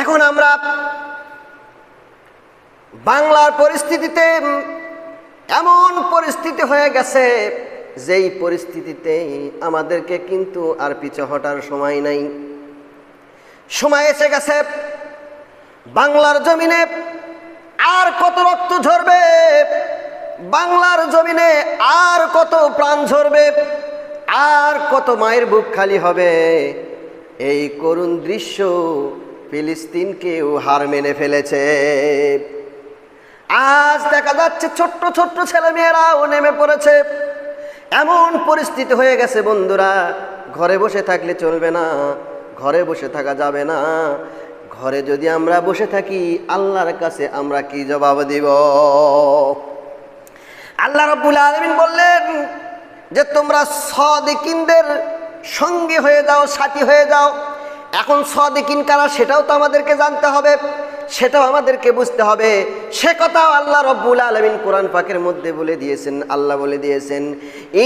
এখন আমরা বাংলার পরিস্থিতিতে এমন পরিস্থিতি হয়ে গেছে, যেই পরিস্থিতিতে আমাদেরকে কিন্তু আর পিছু হটার সময় নাই। সময় এসে গেছে, বাংলার জমিনে আর কত রক্ত ঝরবে, বাংলার জমিনে আর কত প্রাণ ঝরবে, আর কত মায়ের বুক খালি হবে। এই করুণ দৃশ্য ফিলিস্তিনকেও হার মেনে ফেলেছে। আজ দেখা যাচ্ছে ছোট্ট ছোট্ট ছেলেমেয়েরাও নেমে পড়েছে। এমন পরিস্থিতি হয়ে গেছে বন্ধুরা, ঘরে বসে থাকলে চলবে না, ঘরে বসে থাকা যাবে না। ঘরে যদি আমরা বসে থাকি, আল্লাহর কাছে আমরা কি জবাব দিব? আল্লাহ রাব্বুল আলামিন বললেন যে তোমরা সাদিকিনদের সঙ্গী হয়ে যাও, সাথী হয়ে যাও। এখন সাদিকিন কারা সেটাও তো আমাদেরকে জানতে হবে, সেটাও আমাদেরকে বুঝতে হবে। সে কথাও আল্লাহ রাব্বুল আলামিন কোরআন পাকের মধ্যে বলে দিয়েছেন। আল্লাহ বলে দিয়েছেন,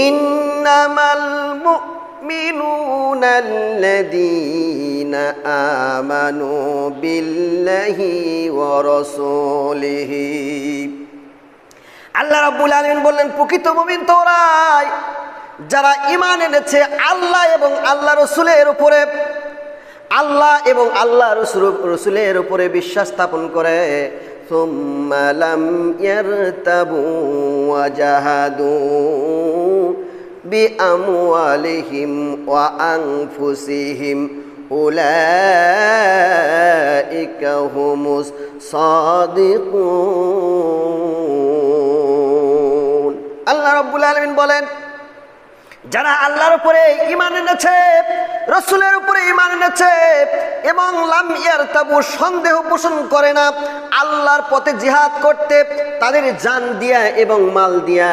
ইন্নামাল মুমিনুনাল্লাযীনা আমানু বিল্লাহি ওয়া রাসূলিহি। আল্লাহ রাব্বুল আলামিন বললেন, প্রকৃত মুমিন তো ওরাই যারা ঈমান এনেছে আল্লাহ এবং আল্লাহ রাসূলের উপরে, আল্লাহ এবং আল্লাহ রাসূলের উপরে বিশ্বাস স্থাপন করে। সুম্মা লাম ইয়ারতাবু ওয়া জাহাদু বিআমওয়ালিহিম ওয়া আনফুসিহিম উলাইকা হুমুস সাদিকুন। আল্লাহ রাব্বুল আলামিন বলেন, যারা আল্লাহর উপরে ঈমান এনেছে, রাসূলের উপরে ঈমান এনেছে এবং লাম ইয়ারতাবু সন্দেহ পোষণ করে না, আল্লাহর পথে জিহাদ করতে তাদের জান দিয়া এবং মাল দিয়া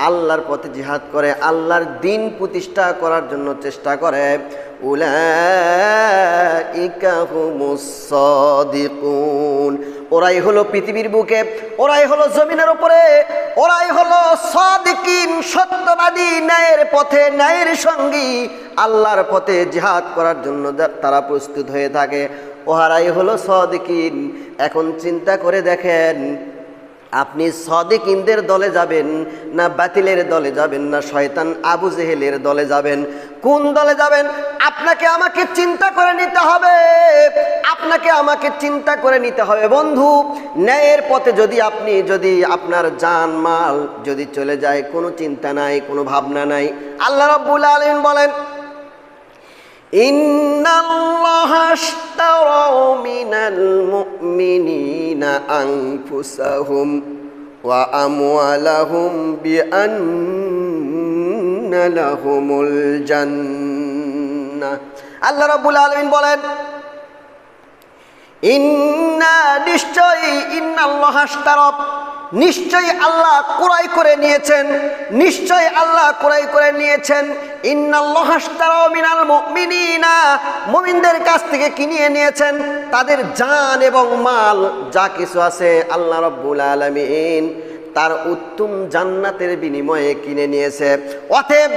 আল্লাহর পথে জিহাদ করে, আল্লাহর দ্বীন প্রতিষ্ঠা করার জন্য চেষ্টা করে, উলাইকা হুমুস সাদিকুন। ওরাই হলো পৃথিবীর বুকে, ওরাই হলো জমিনের উপরে, ওরাই হলো সাদিকিন, সত্যবাদী, ন্যায়ের পথে, ন্যায়ের সঙ্গী, আল্লাহর পথে জিহাদ করার জন্য তারা প্রস্তুত হয়ে থাকে। ওহারাই হলো সাদিকিন। এখন চিন্তা করে দেখেন, আপনি সাদিকিনদের দলে যাবেন না বাতিলের দলে যাবেন, না শয়তান আবু জেহেলের দলে যাবেন? কোন দলে যাবেন? আপনাকে আমাকে চিন্তা করে নিতে হবে, আপনাকে আমাকে চিন্তা করে নিতে হবে বন্ধু। ন্যায়ের পথে যদি আপনি, যদি আপনার জান মাল যদি চলে যায়, কোনো চিন্তা নাই, কোনো ভাবনা নাই। আল্লাহ রাব্বুল আলামিন বলেন, ইন্নাল্লাহা আশতারাউ মিনাল মুমিনিনা আনফুসাহুম ওয়া আমওয়ালাহুম বিআন্না লাহুমুল জান্নাহ। আল্লাহ রাব্বুল আলামিন বলেন, ইন্নাল্লাহা আশতারা, নিশ্চয়ই আল্লাহ ক্রয় করে নিয়েছেন, নিশ্চয়ই আল্লাহ ক্রয় করে নিয়েছেন। ইন্নাল্লাহা আশতারা মিনাল মুমিনিনা, মুমিনদের কাছ থেকে কিনে নিয়েছেন তাদের জান এবং মাল, যা কিছু আছে আল্লাহ রাব্বুল আলামিন তার উত্তম জান্নাতের বিনিময়ে কিনে নিয়েছে। অতএব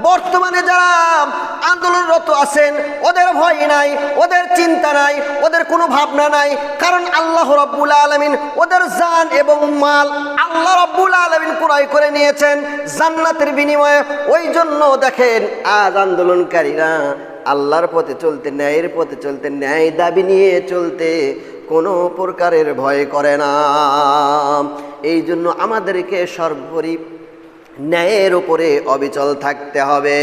বর্তমানে যারা আন্দোলনরত আছেন, ওদের ভয় নাই, ওদের চিন্তা নাই, ওদের কোনো ভাবনা নাই, কারণ আল্লাহ রাব্বুল আলামিন ওদের জান এবং মাল আল্লাহ রাব্বুল আলামিন ক্রয় করে নিয়েছেন জান্নাতের বিনিময়ে। ওই জন্য দেখেন, আজ আন্দোলনকারীরা আল্লাহর পথে চলতে, ন্যায়ের পথে চলতে, ন্যায় দাবি নিয়ে চলতে কোনো প্রকারের ভয় করে না। এই জন্য আমাদেরকে সর্বোপরি ন্যায়ের উপরে অবিচল থাকতে হবে।